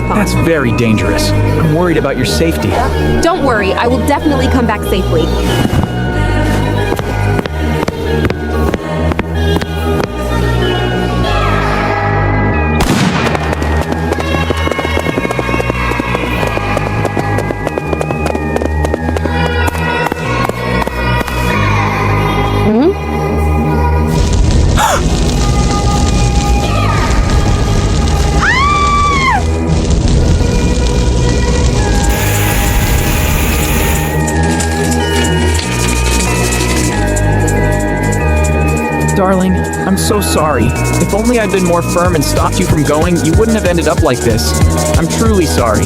marathon. That's very dangerous. I'm worried about your safety. Don't worry, I will definitely come back safely. Darling, I'm so sorry. If only I'd been more firm and stopped you from going, you wouldn't have ended up like this. I'm truly sorry.